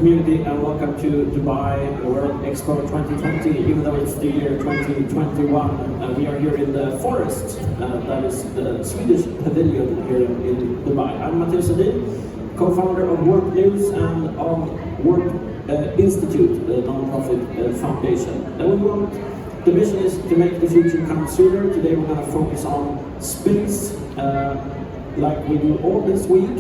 community, and welcome to Dubai World Expo 2020. Even though it's the year 2021, we are here in the forest. That is the Swedish pavilion here in Dubai. I'm Mathias, Sundin, co-founder of Work News and of Work Institute, the non-profit foundation. The mission is to make the future come sooner. Today we're going to focus on space, like we do all this week.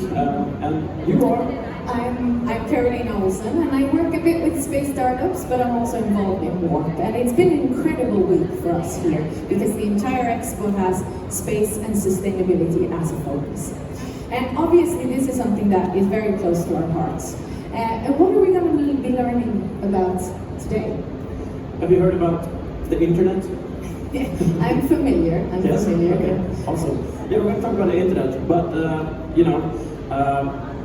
And you are? I'm Caroline Olsson, and I work a bit with space startups, but I'm also involved in work. And it's been an incredible week for us here, because the entire Expo has space and sustainability as a focus. And obviously this is something that is very close to our hearts. And what are we going to be learning about today? Have you heard about the internet? I'm familiar. Yes? Okay. Awesome. Yeah, we're going to talk about the internet, but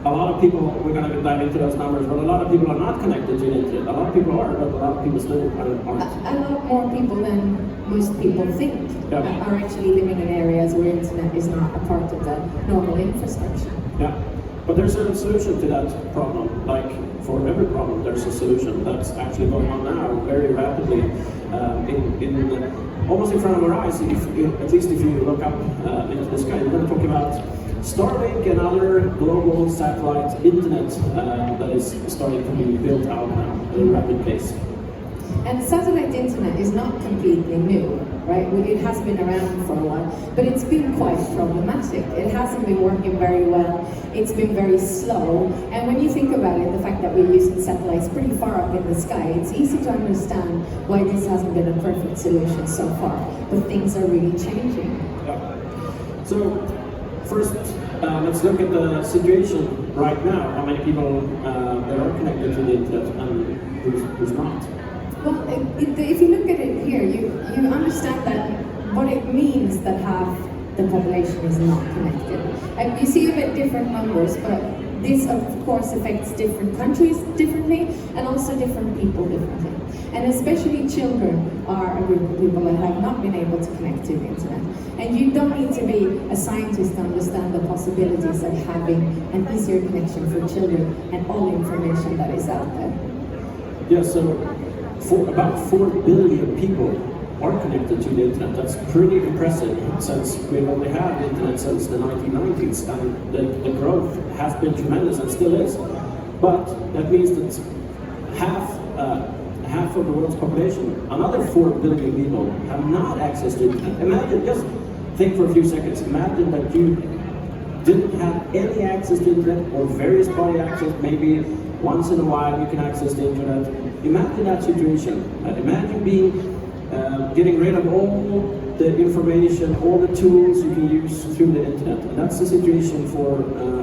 a lot of people, we're going to dive into those numbers, but a lot of people are not connected to the internet. A lot of people are, but a lot of people still aren't. A lot more people than most people think are actually living in areas where internet is not a part of the normal infrastructure. Yeah, but there's a solution to that problem. Like for every problem, there's a solution that's actually going on now very rapidly, almost in front of our eyes. At least if you look up into the sky, we're going to talk about Starlink and other global satellite internet that is starting to be built out now at a rapid pace. And satellite internet is not completely new, right? It has been around for a while, but it's been quite problematic. It hasn't been working very well. It's been very slow. And when you think about it, the fact that we're using satellites pretty far up in the sky, it's easy to understand why this hasn't been a perfect solution so far. But things are really changing. Yeah. So first, let's look at the situation right now. How many people that are connected to the internet and who's not? Well, if you look at it here, you understand that what it means that half the population is not connected. And you see a bit different numbers, but this of course affects different countries differently and also different people differently. And especially children are a group of people that have not been able to connect to the internet. And you don't need to be a scientist to understand the possibilities of having an easier connection for children and all the information that is out there. Yeah, so about 4 billion people are connected to the internet. That's pretty impressive, since we've only had the internet since the 1990s, and the growth has been tremendous and still is. But that means that half of the world's population, another 4 billion people, have not access to internet. Imagine, just think for a few seconds, imagine that you didn't have any access to internet, or very spotty access, maybe once in a while you can access the internet. Imagine that situation. Imagine getting rid of all the information, all the tools you can use through the internet. And that's the situation for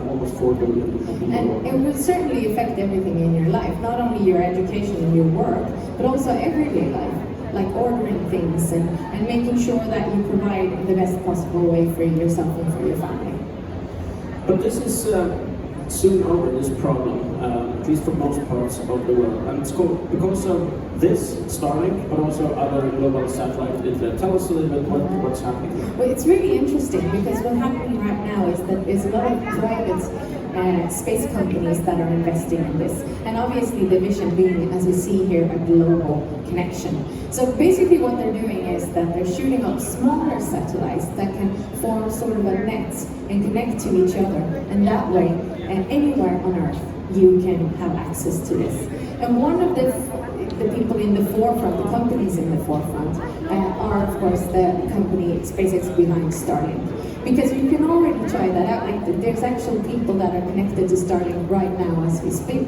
almost 4 billion people. And it will certainly affect everything in your life, not only your education and your work, but also everyday life, like ordering things and making sure that you provide the best possible way for yourself and for your family. But this is soon over, this problem, at least for most parts of the world. And it's because of this, Starlink, but also other global satellite internet. Tell us a little bit what's happening here. Well, it's really interesting, because what's happening right now is that there's a lot of private space companies that are investing in this. And obviously the vision being, as you see here, a global connection. So basically what they're doing is that they're shooting up smaller satellites that can form sort of a net and connect to each other. And that way, anywhere on Earth, you can have access to this. And one of the people in the forefront, the companies in the forefront, are of course the company SpaceX behind Starlink. Because you can already try that out. Like, there's actual people that are connected to Starlink right now as we speak.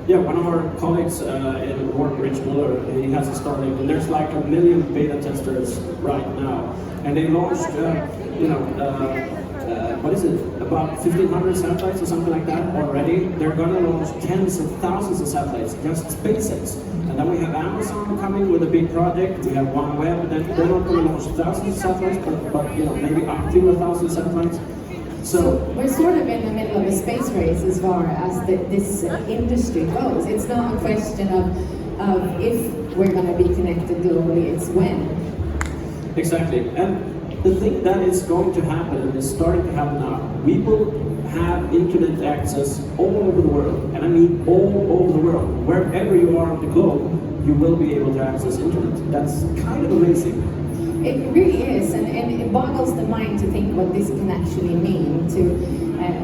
Yeah, one of our colleagues in work, Rich Miller, he has a Starlink, and there's like 1 million beta testers right now. And they launched, what is it, about 1,500 satellites or something like that already. They're going to launch tens of thousands of satellites, just SpaceX. And then we have Amazon coming with a big project. We have OneWeb, and then they're not going to launch thousands of satellites, but maybe up to 1,000 satellites. So we're sort of in the middle of a space race as far as this industry goes. It's not a question of if we're going to be connected globally, it's when. Exactly. And the thing that is going to happen, and is starting to happen now, we will have internet access all over the world, and I mean all over the world. Wherever you are on the globe, you will be able to access internet. That's kind of amazing. It really is, and it boggles the mind to think what this can actually mean to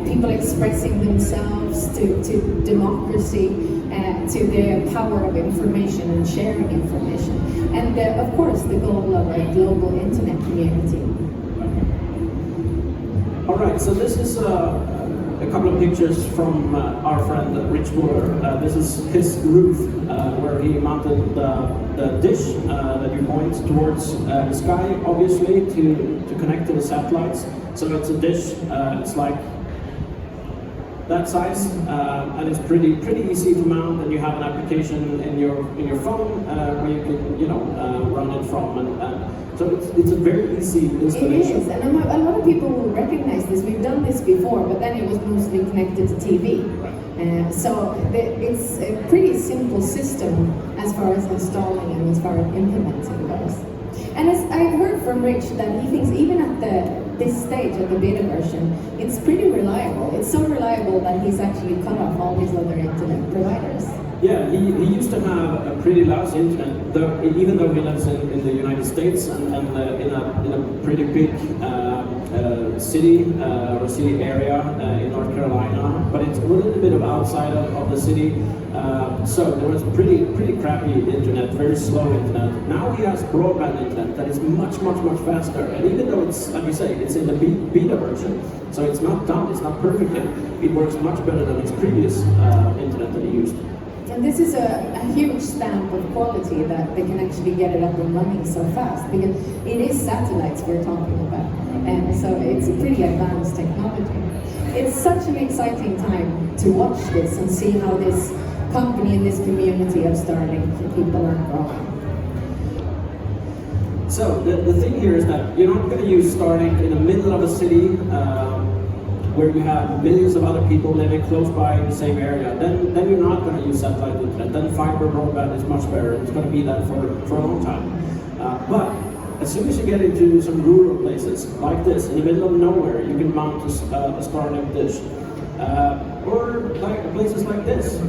people expressing themselves, to democracy, to the power of information and sharing information, and of course the goal of a global internet community. All right, so this is a couple of pictures from our friend Rich Muller. This is his roof where he mounted the dish that you point towards the sky, obviously, to connect to the satellites. So it's a dish, it's like that size, and it's pretty easy to mount, and you have an application in your phone where you can run it from, and so it's a very easy installation. It is, and a lot of people will recognize this. We've done this before, but then it was mostly connected to TV. Right. So it's a pretty simple system as far as installing and as far as implementing goes. And as I've heard from Rich that he thinks even at this stage of the beta version, it's pretty reliable. It's so reliable that he's actually cut off all these other internet providers. Yeah, he used to have a pretty lousy internet, even though he lives in the United States and in a pretty big city or city area in North Carolina, but it's a little bit of outside of the city. So there was pretty crappy internet, very slow internet. Now he has broadband internet that is much faster, and even though it's, like you say, it's in the beta version, so it's not done, it's not perfect yet, it works much better than his previous internet that he used. And this is a huge stamp of quality that they can actually get it up and running so fast, because it is satellites we're talking about, and so it's a pretty advanced technology. It's such an exciting time to watch this and see how this company and this community of Starlink people are growing. So the thing here is that you're not going to use Starlink in the middle of a city where you have millions of other people living close by in the same area. Then you're not going to use satellite internet. Then fiber broadband is much better. It's going to be that for a long time. But as soon as you get into some rural places like this, in the middle of nowhere, you can mount a Starlink dish. Or like places like this,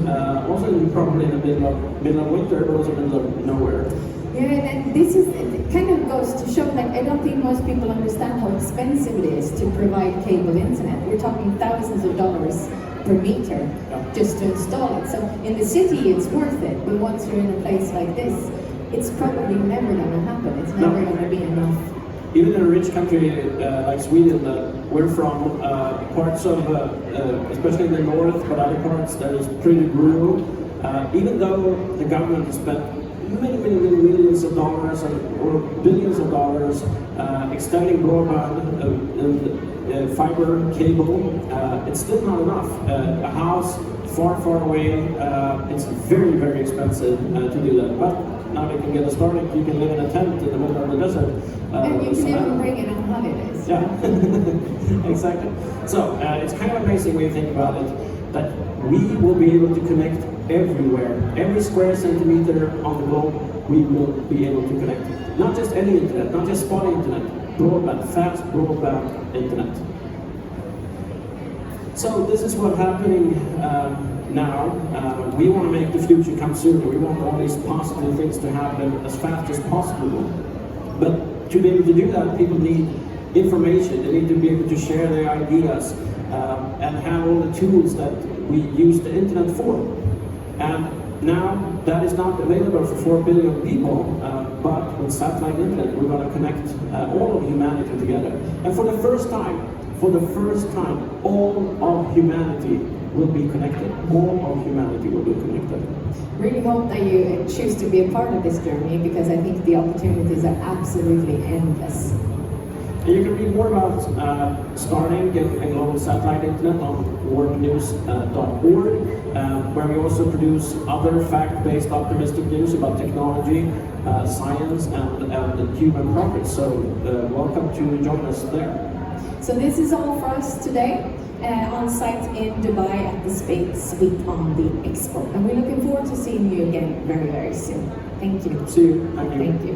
also probably in the middle of winter, but also in the middle of nowhere. Yeah, and this is, it kind of goes to show that I don't think most people understand how expensive it is to provide cable internet. We're talking thousands of dollars per meter just to install it. So in the city it's worth it, but once you're in a place like this, it's probably never going to happen. It's never going to be enough. Even in a rich country like Sweden, we're from parts of, especially in the north, but other parts that is pretty rural. Even though the government has spent many millions of dollars or billions of dollars extending broadband and fiber cable, it's still not enough. A house far away, it's very expensive to do that. But now they can get a Starlink, you can live in a tent in the middle of the desert. And you can even bring it on holidays. Yeah, exactly. So it's kind of amazing when you think about it, that we will be able to connect everywhere. Every square centimeter on the globe, we will be able to connect. Not just any internet, not just spotty internet, broadband, fast broadband internet. So this is what's happening now. We want to make the future come sooner. We want all these positive things to happen as fast as possible. But to be able to do that, people need information. They need to be able to share their ideas and have all the tools that we use the internet for. And now that is not available for 4 billion people, but with satellite internet, we're going to connect all of humanity together. And for the first time, all of humanity will be connected. All of humanity will be connected. Really hope that you choose to be a part of this journey, because I think the opportunities are absolutely endless. And you can read more about Starlink and global satellite internet on worldnews.org, where we also produce other fact-based optimistic news about technology, science, and human progress. So welcome to join us there. So this is all for us today, on site in Dubai at the Space Suite on the Expo. And we're looking forward to seeing you again very soon. Thank you. See you. Thank you. Thank you.